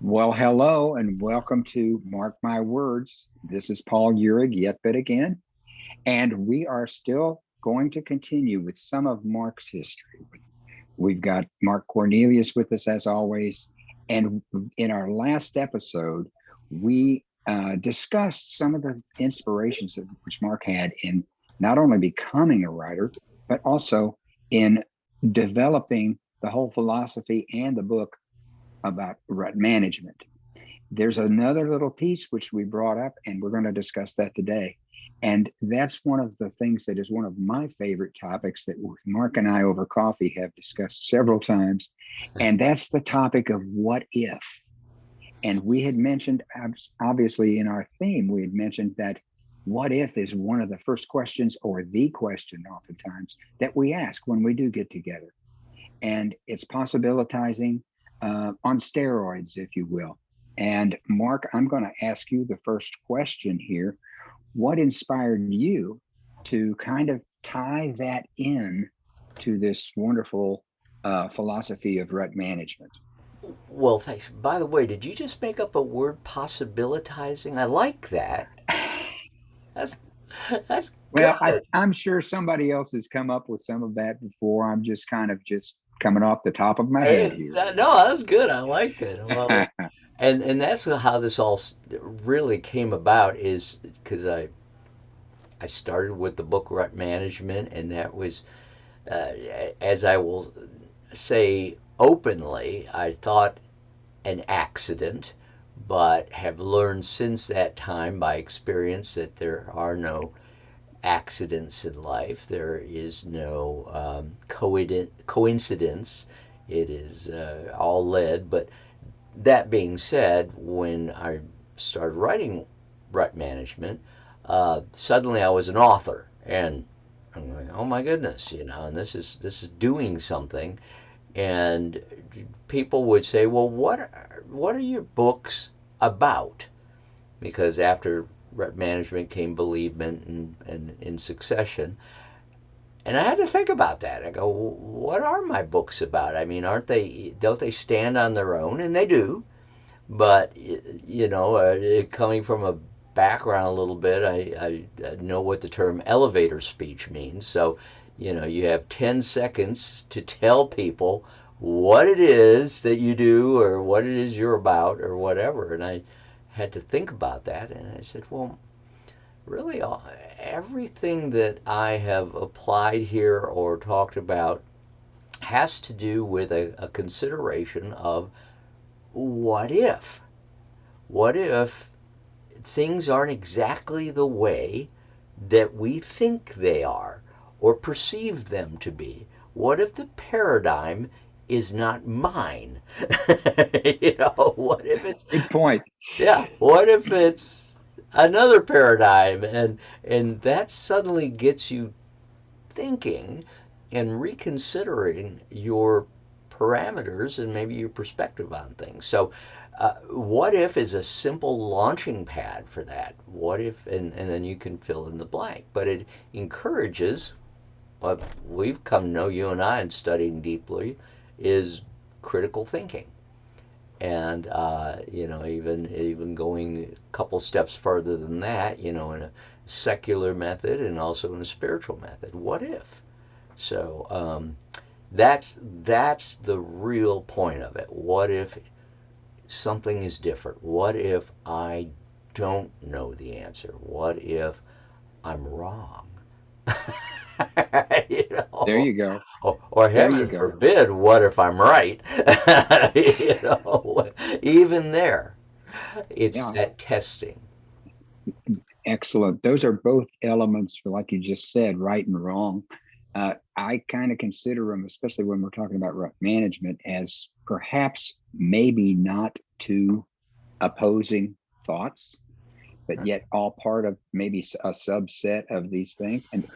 Well, hello and welcome to Mark My Words. This is Paul Uhrig yet but again, and we are still going to continue with some of Mark's history. We've got Mark Cornelius with us as always, and in our last episode, we discussed some of the inspirations of which Mark had in not only becoming a writer, but also in developing the whole philosophy and the book about rut management. There's another little piece which we brought up, and we're going to discuss that today. And that's one of the things that is one of my favorite topics that Mark and I over coffee have discussed several times. And that's the topic of what if. And we had mentioned, obviously, in our theme, we had mentioned that what if is one of the first questions, or the question oftentimes, that we ask when we do get together. And it's possibilitizing on steroids, if you will. And Mark, I'm going to ask you the first question here. What inspired you to kind of tie that in to this wonderful philosophy of rut management? Well, thanks. By the way, did you just make up a word, possibilitizing? I like that. That's that's Well, good. I'm sure somebody else has come up with some of that before. I'm just kind of just coming off the top of my head here. No, that's good. I like it. Well, and that's how this really came about is because I started with the book Rut Management, and that was as I will say openly, I thought an accident, but have learned since that time by experience that there are no accidents in life. There is no coincidence. It is all led. But that being said, when I started writing Rut Management, suddenly I was an author, and I'm like, oh my goodness, and this is doing something. And people would say, well, what are your books about? Because after Rep Management came Believement and in succession. And I had to think about that. I go, what are my books about? I mean, don't they stand on their own? And they do. But, coming from a background a little bit, I know what the term elevator speech means. So, you have 10 seconds to tell people what it is that you do or what it is you're about or whatever. And I had to think about that. And I said, well, really, everything that I have applied here or talked about has to do with a consideration of what if? What if things aren't exactly the way that we think they are or perceive them to be? What if the paradigm is not mine? What if it's, Good point. yeah, what if it's another paradigm? And that suddenly gets you thinking and reconsidering your parameters and maybe your perspective on things. So, what if is a simple launching pad for that? What if, and then you can fill in the blank. But it encourages what we've come to know, you and I, in studying deeply, is critical thinking. And even going a couple steps further than that, in a secular method and also in a spiritual method. What if? So that's the real point of it. What if something is different? What if I don't know the answer? What if I'm wrong? you There know, you go. or There you heaven go. forbid, what if I'm right? Even there, it's Yeah. that testing. Excellent. Those are both elements, like you just said, right and wrong. I kind of consider them, especially when we're talking about rut management, as perhaps maybe not two opposing thoughts, but yet all part of maybe a subset of these things. And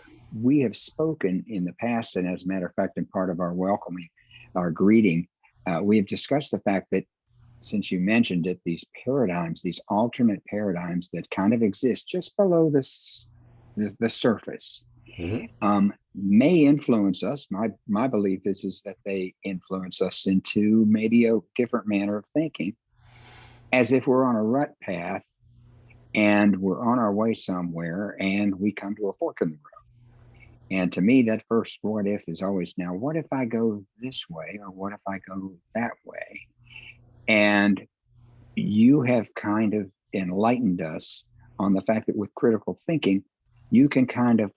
we have spoken in the past, and as a matter of fact, in part of our welcoming, our greeting, we have discussed the fact that since you mentioned it, these paradigms, these alternate paradigms that kind of exist just below the surface, Mm-hmm. may influence us. My belief is that they influence us into maybe a different manner of thinking, as if we're on a rut path and we're on our way somewhere and we come to a fork in the road. And to me, that first what if is always, now, what if I go this way, or what if I go that way? And you have kind of enlightened us on the fact that with critical thinking, you can kind of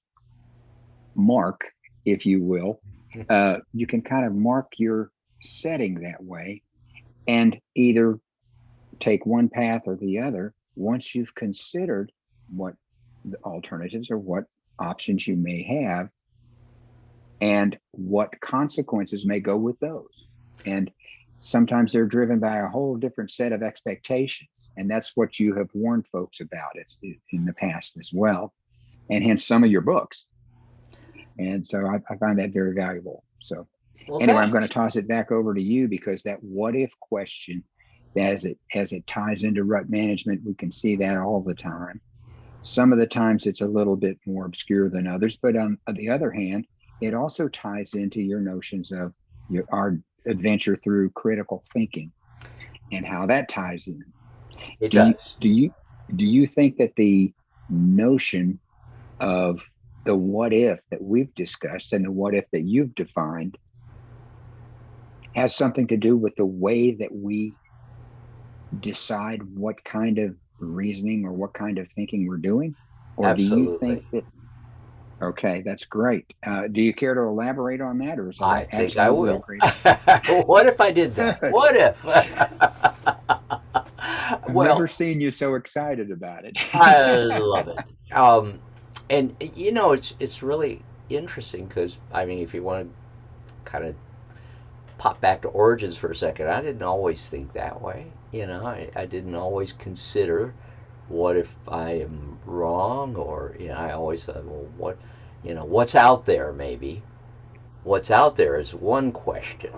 mark, if you will, you can kind of mark your setting that way and either take one path or the other once you've considered what the alternatives or what options you may have and what consequences may go with those. And sometimes they're driven by a whole different set of expectations. And that's what you have warned folks about in the past as well. And hence some of your books. And so I find that very valuable. So Well, anyway, I'm going to thanks. toss it back over to you, because that what if question, as it ties into rut management, we can see that all the time. Some of the times it's a little bit more obscure than others, but on the other hand, it also ties into your notions of our adventure through critical thinking and how that ties in. It Do you does. do you do you think that the notion of the what if that we've discussed and the what if that you've defined has something to do with the way that we decide what kind of reasoning or what kind of thinking we're doing? Or do you think Absolutely. that, okay, that's great. Do you care to elaborate on that, or is that I think I absolutely a will. great What if I did that? answer? What if? I've never Well, seen you so excited about it. I love it. And it's really interesting because I mean, if you want to kind of pop back to origins for a second, I didn't always think that way. I didn't always consider what if I am wrong, or I always thought, well, what's out there maybe. What's out there is one question,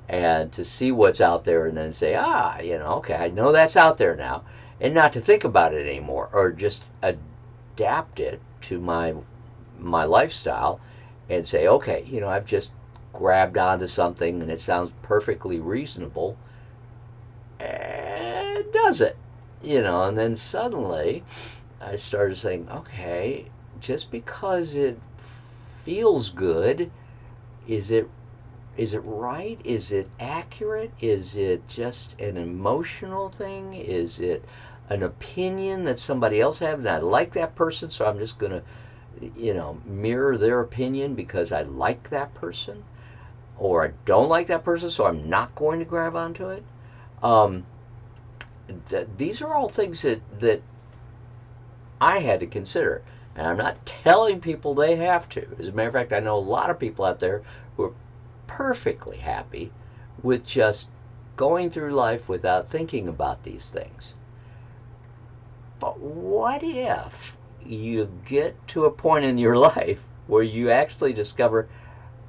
and to see what's out there and then say, okay, I know that's out there now, and not to think about it anymore, or just adapt it to my lifestyle, and say, okay, I've just grabbed onto something and it sounds perfectly reasonable, and does it? And then suddenly I started saying, okay, just because it feels good, is it is it right? Is it accurate? Is it just an emotional thing? Is it an opinion that somebody else has and I like that person, so I'm just going to, mirror their opinion because I like that person? Or I don't like that person, so I'm not going to grab onto it? Um, these are all things that I had to consider. And I'm not telling people they have to. As a matter of fact, I know a lot of people out there who are perfectly happy with just going through life without thinking about these things. But what if you get to a point in your life where you actually discover,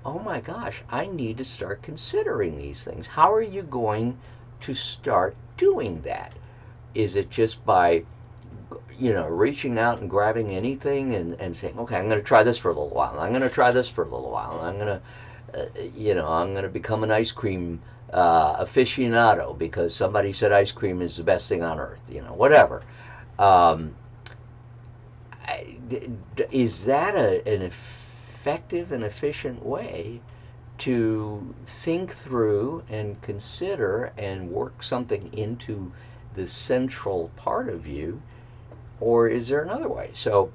oh my gosh, I need to start considering these things? How are you going to start doing that? Is it just by reaching out and grabbing anything and saying, okay, I'm going to try this for a little while. I'm going to try this for a little while. I'm going to I'm going to become an ice cream aficionado because somebody said ice cream is the best thing on earth, whatever. Um, is that an effective and efficient way to think through and consider and work something into the central part of you? Or is there another way? So,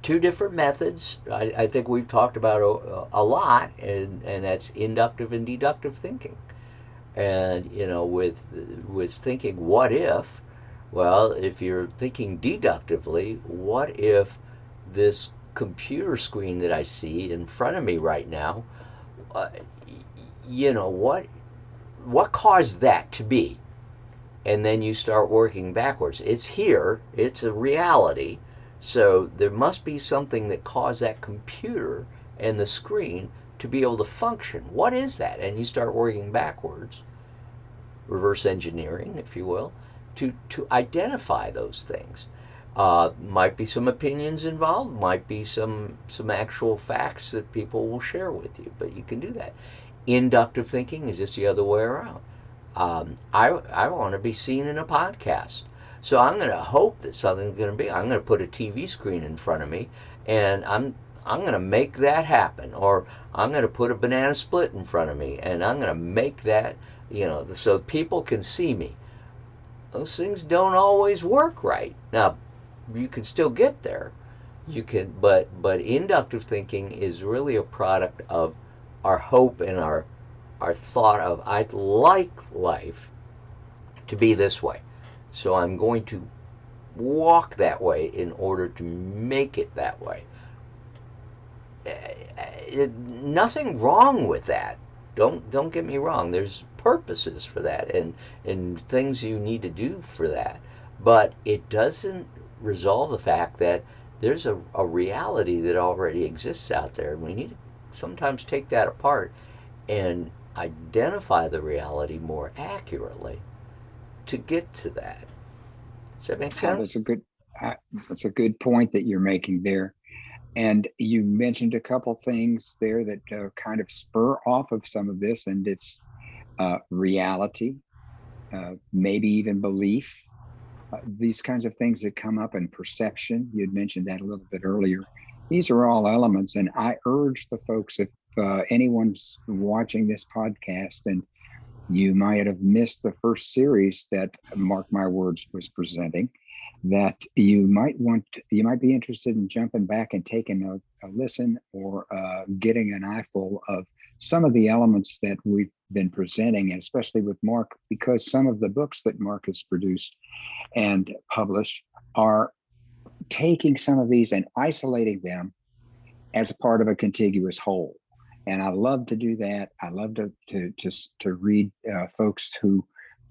two different methods. I think we've talked about a lot, and that's inductive and deductive thinking. And with thinking, what if? Well, if you're thinking deductively, what if this computer screen that I see in front of me right now, uh, what caused that to be? And then you start working backwards. It's here, it's a reality, so there must be something that caused that computer and the screen to be able to function. What is that? And you start working backwards, reverse engineering, if you will, to identify those things. Might be some opinions involved, might be some actual facts that people will share with you, but you can do that. Inductive thinking is just the other way around. I want to be seen in a podcast. So I'm going to hope that something's going to be. I'm going to put a TV screen in front of me, and I'm going to make that happen. Or I'm going to put a banana split in front of me, and I'm going to make that, so people can see me. Those things don't always work right. Now, you can still get there. You can, but inductive thinking is really a product of our hope and our thought of I'd like life to be this way. So I'm going to walk that way in order to make it that way. Nothing wrong with that. Don't get me wrong. There's purposes for that and things you need to do for that. But it doesn't resolve the fact that there's a reality that already exists out there, and we need to sometimes take that apart and identify the reality more accurately to get to that. Does that make Oh, sense? that's a good point that you're making there. And you mentioned a couple things there that kind of spur off of some of this, and it's reality, maybe even belief, these kinds of things that come up, and perception. You'd mentioned that a little bit earlier. These are all elements, and I urge the folks, if anyone's watching this podcast and you might have missed the first series that Mark My Words was presenting, that you might be interested in jumping back and taking a listen, or getting an eyeful of some of the elements that we've been presenting, and especially with Mark, because some of the books that Mark has produced and published are taking some of these and isolating them as a part of a contiguous whole. And I love to do that. I love to read folks who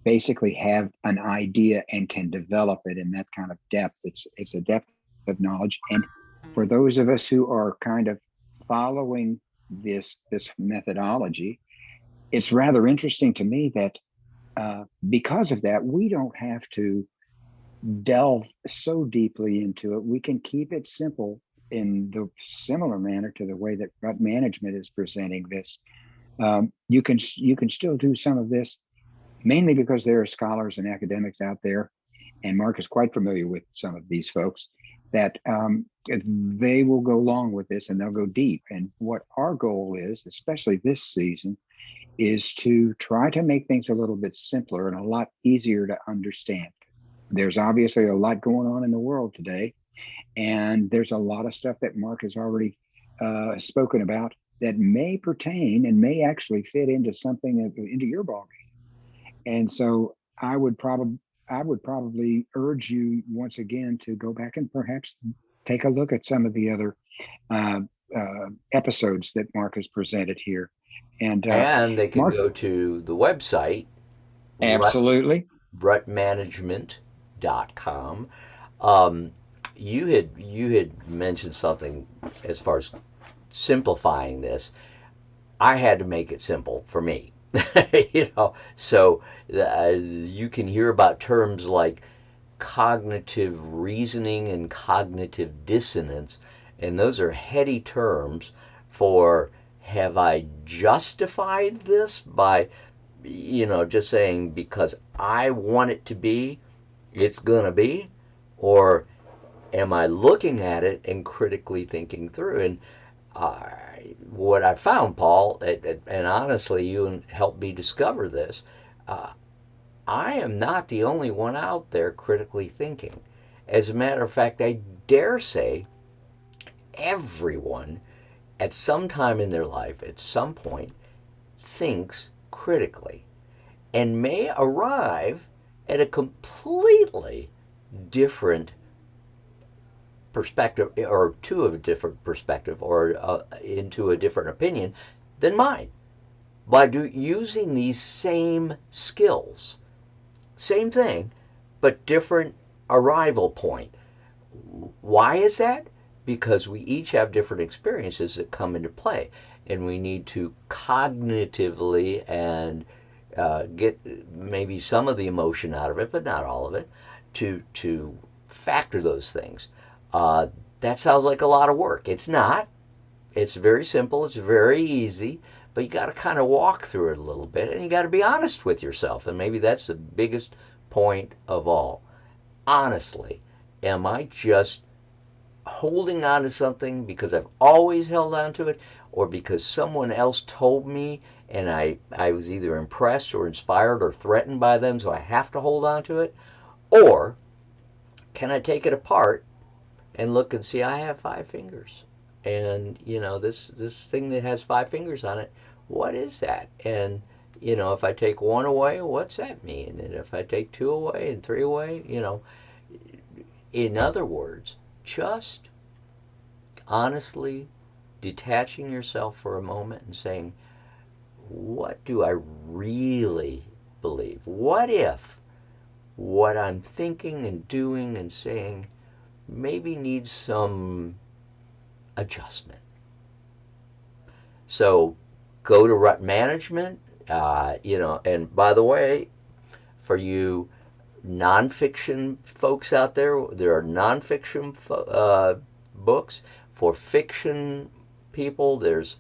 basically have an idea and can develop it in that kind of depth. It's a depth of knowledge. And for those of us who are kind of following this methodology, it's rather interesting to me that because of that, we don't have to delve so deeply into it. We can keep it simple in the similar manner to the way that Rut Management is presenting this. You can still do some of this, mainly because there are scholars and academics out there, and Mark is quite familiar with some of these folks, that they will go along with this and they'll go deep. And what our goal is, especially this season, is to try to make things a little bit simpler and a lot easier to understand. There's obviously a lot going on in the world today, and there's a lot of stuff that Mark has already spoken about that may pertain and may actually fit into something into your ballgame. And so I would probably urge you once again to go back and perhaps take a look at some of the other uh, episodes that Mark has presented here. And And they can Mark, go to the website, rut, absolutely. rutmanagement.com. Um, you had mentioned something as far as simplifying this. I had to make it simple for me. So you can hear about terms like cognitive reasoning and cognitive dissonance, and those are heady terms for have I justified this by just saying because I want it to be, it's gonna be, or am I looking at it and critically thinking through? And uh, what I found, Paul, and honestly, you helped me discover this. Uh, I am not the only one out there critically thinking. As a matter of fact, I dare say everyone at some time in their life, at some point, thinks critically and may arrive at a completely different perspective or to a different perspective or into a different opinion than mine by using these same skills. Same thing, but different arrival point. Why is that? Because we each have different experiences that come into play, and we need to cognitively and get maybe some of the emotion out of it, but not all of it, to factor those things. Uh, that sounds like a lot of work. It's not. It's very simple. It's very easy. But you got to kind of walk through it a little bit, and you got to be honest with yourself. And maybe that's the biggest point of all. Honestly, am I just holding on to something because I've always held on to it, or because someone else told me and I was either impressed or inspired or threatened by them, so I have to hold on to it? Or can I take it apart and look and see I have 5 fingers? And this thing that has 5 fingers on it, what is that? And if I take one away, what's that mean? And if I take two away and three away, in other words, just honestly detaching yourself for a moment and saying, what do I really believe? What if what I'm thinking and doing and saying maybe needs some adjustment? So go to rut management, and by the way, for you nonfiction folks out there, there are nonfiction books. For fiction people, there's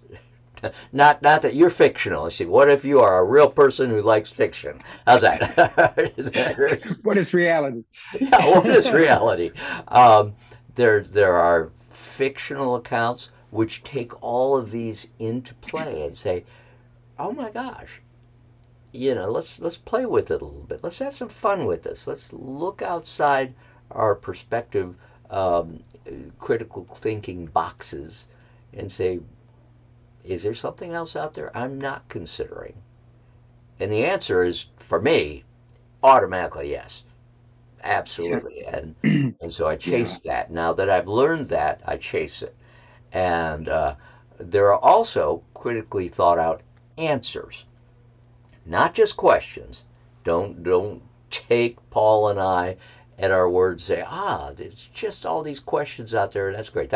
not that you're fictional. See, what if you are a real person who likes fiction? How's that? What is reality? Yeah, what is reality? Um, there are fictional accounts which take all of these into play and say, oh my gosh, let's play with it a little bit. Let's have some fun with this. Let's look outside our perspective, um, critical thinking boxes, and say, is there something else out there I'm not considering? And the answer is, for me, automatically yes, absolutely. And so I Yeah. chase that. Now that I've learned that, I chase it. And there are also critically thought out answers, not just questions. Don't take Paul and I at our word and say, there's just all these questions out there. That's great.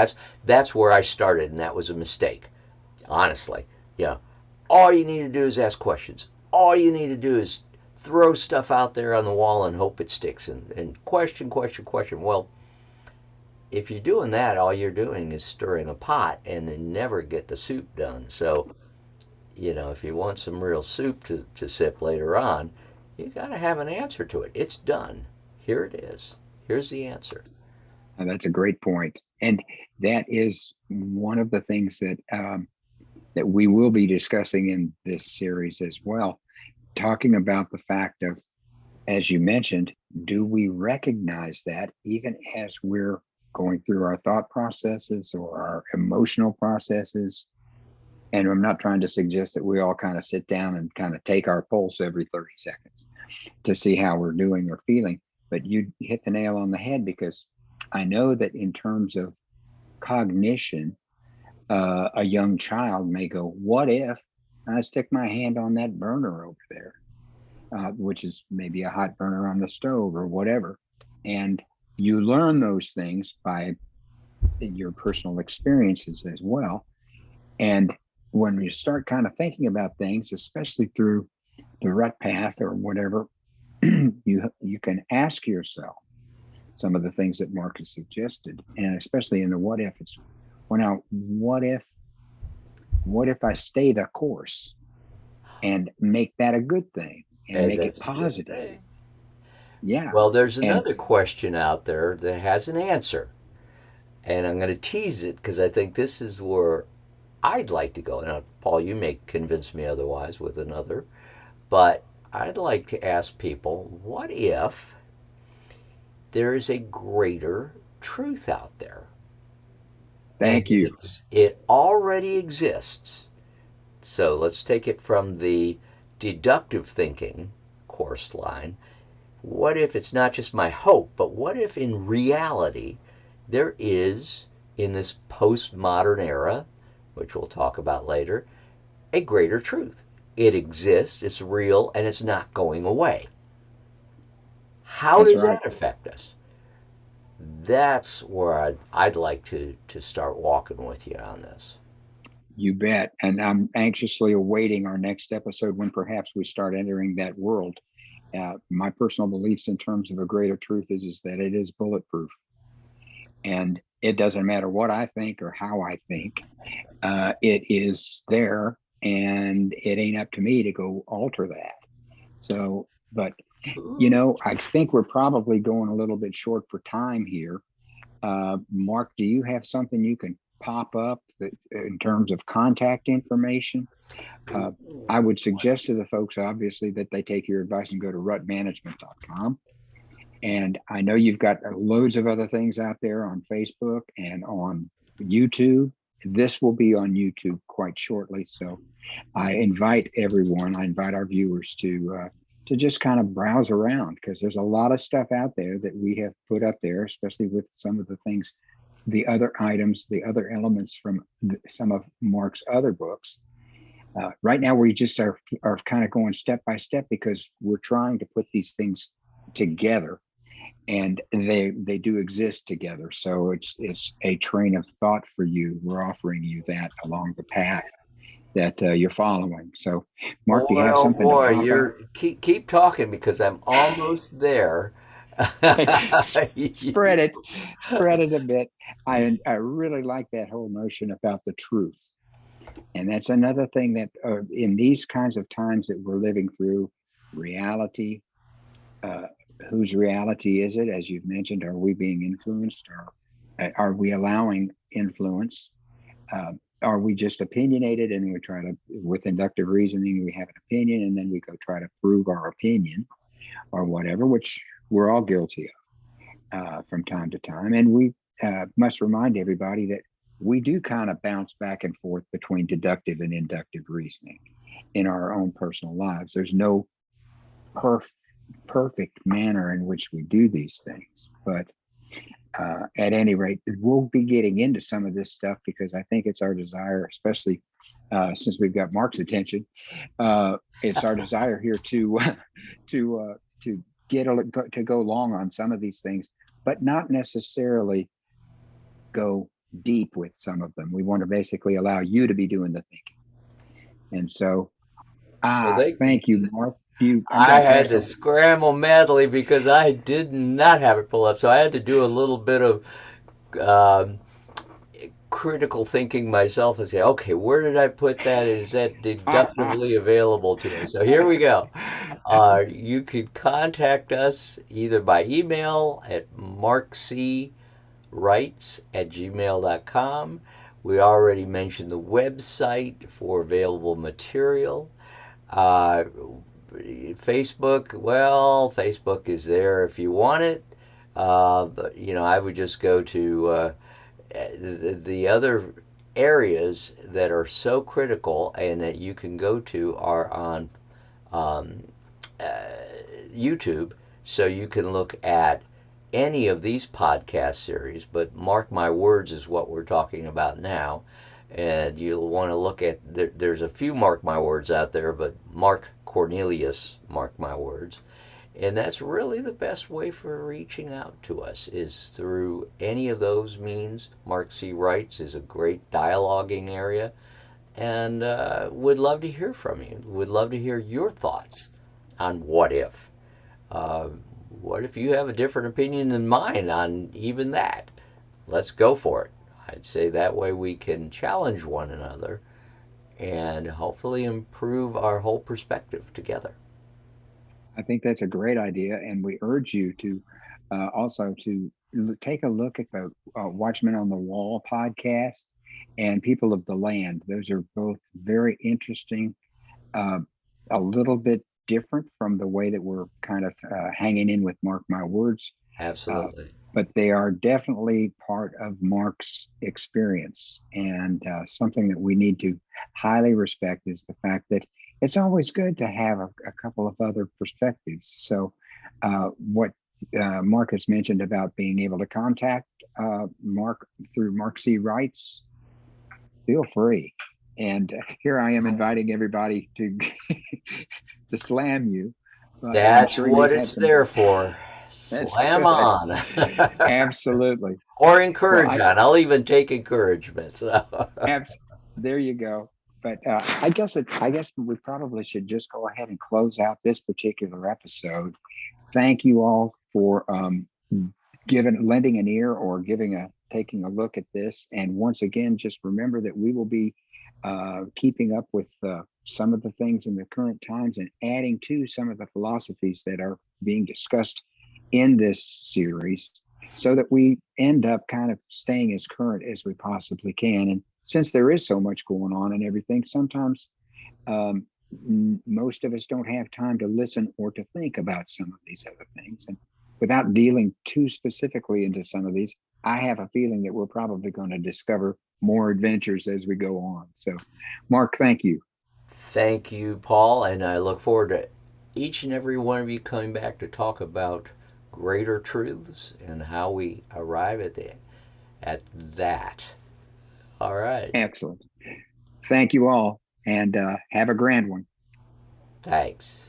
That's where I started, and that was a mistake. Honestly, yeah. All you need to do is ask questions. All you need to do is throw stuff out there on the wall and hope it sticks. And question, question, question. Well, if you're doing that, all you're doing is stirring a pot and then never get the soup done. So if you want some real soup to sip later on, you got to have an answer to it. It's done. Here it is. Here's the answer. And that's a great point. And that is one of the things that we will be discussing in this series as well, talking about the fact of, as you mentioned, do we recognize that even as we're going through our thought processes or our emotional processes? And I'm not trying to suggest that we all kind of sit down and kind of take our pulse every 30 seconds to see how we're doing or feeling. But you hit the nail on the head, because I know that in terms of cognition, a young child may go, what if I stick my hand on that burner over there, which is maybe a hot burner on the stove or whatever. And you learn those things by your personal experiences as well. And when you start kind of thinking about things, especially through the rut path or whatever, you can ask yourself some of the things that Mark has suggested, and especially in the what if, it's, well, now what if I stay the course and make that a good thing and And make it that's a good positive? thing. Yeah. Well, there's And another question out there that has an answer. And I'm going to tease it because I think this is where I'd like to go. Now, Paul, you may convince me otherwise with another, but I'd like to ask people, what if there is a greater truth out there? And thank you. it already exists. So let's take it from the deductive thinking course line. What if it's not just my hope, but what if in reality there is, in this postmodern era, which we'll talk about later, a greater truth? It exists, it's real, and it's not going away. How That's does right. that affect us? That's where I'd like to start walking with you on this. You bet. And I'm anxiously awaiting our next episode when perhaps we start entering that world. My personal beliefs in terms of a greater truth is that it is bulletproof, and it doesn't matter what I think or how I think. It is there, and it ain't up to me to go alter that. So, but Ooh. I think we're probably going a little bit short for time here. Mark, do you have something you can pop up that, in terms of contact information? Uh, I would suggest to the folks, obviously, that they take your advice and go to rutmanagement.com. And I know you've got loads of other things out there on Facebook and on YouTube. This will be on YouTube quite shortly. So I invite everyone, I invite our viewers to just kind of browse around, because there's a lot of stuff out there that we have put up there, especially with some of the things, the other items, the other elements from some of Mark's other books. Right now, we just are kind of going step by step, because we're trying to put these things together, and they do exist together. So it's a train of thought for you. We're offering you that along the path that you're following. So, Mark, do you Boy, have oh something to boy, pop up? you're keep talking because I'm almost there. Spread it, spread it a bit. I really like that whole notion about the truth, and that's another thing that in these kinds of times that we're living through, reality. Uh, whose reality is it? As you've mentioned, are we being influenced, or are we allowing influence? Uh, are we just opinionated, and we try to, with inductive reasoning, we have an opinion, and then we go try to prove our opinion or whatever, which we're all guilty of from time to time. And we must remind everybody that we do kind of bounce back and forth between deductive and inductive reasoning in our own personal lives. There's no perf- perfect manner in which we do these things, but at any rate, we'll be getting into some of this stuff, because I think it's our desire, especially since we've got Mark's attention. It's our desire here to to to go long on some of these things, but not necessarily go deep with some of them. We want to basically allow you to be doing the thinking. And so, So they, thank you, Mark. I'm I going to had pass to it. scramble madly because I did not have it pull up. So I had to do a little bit of um, critical thinking myself and say, okay, where did I put that? Is that deductively available to me? So here we go. You could contact us either by email at markcwrites@gmail.com. We already mentioned the website for available material. Uh, Facebook, well, Facebook is there if you want it. But I would just go to the other areas that are so critical and that you can go to are on um, uh, YouTube. So you can look at any of these podcast series, but Mark My Words is what we're talking about now. And you'll want to look at, there's a few Mark My Words out there, but Mark Cornelius, Mark My Words. And that's really the best way for reaching out to us is through any of those means. Mark C. Writes is a great dialoguing area, and would love to hear from you. Would love to hear your thoughts on what if. Uh, what if you have a different opinion than mine on even that? Let's go for it. I'd say that way we can challenge one another and hopefully improve our whole perspective together. I think that's a great idea, and we urge you to also to take a look at the Watchmen on the Wall podcast and People of the Land. Those are both very interesting, uh, a little bit different from the way that we're kind of hanging in with Mark My Words, uh, Absolutely. but they are definitely part of Mark's experience, and something that we need to highly respect is the fact that it's always good to have a couple of other perspectives. So, what Mark has mentioned about being able to contact Mark through Mark C. Writes, feel free. And here I am inviting everybody to to slam you, but I'm That's sure you've what had it's some. there for. That's Slam good. on. Absolutely. Or Well, encourage on. I'll even take encouragement. So. abs- there you go. But I guess we probably should just go ahead and close out this particular episode. Thank you all for giving lending an ear or giving a taking a look at this. And once again, just remember that we will be keeping up with some of the things in the current times and adding to some of the philosophies that are being discussed in this series so that we end up kind of staying as current as we possibly can. And since there is so much going on and everything, sometimes um, most of us don't have time to listen or to think about some of these other things. And without dealing too specifically into some of these, I have a feeling that we're probably going to discover more adventures as we go on. So, Mark, thank you. Thank you, Paul, and I look forward to each and every one of you coming back to talk about greater truths and how we arrive at that. All right. Excellent. Thank you all and have a grand one. Thanks.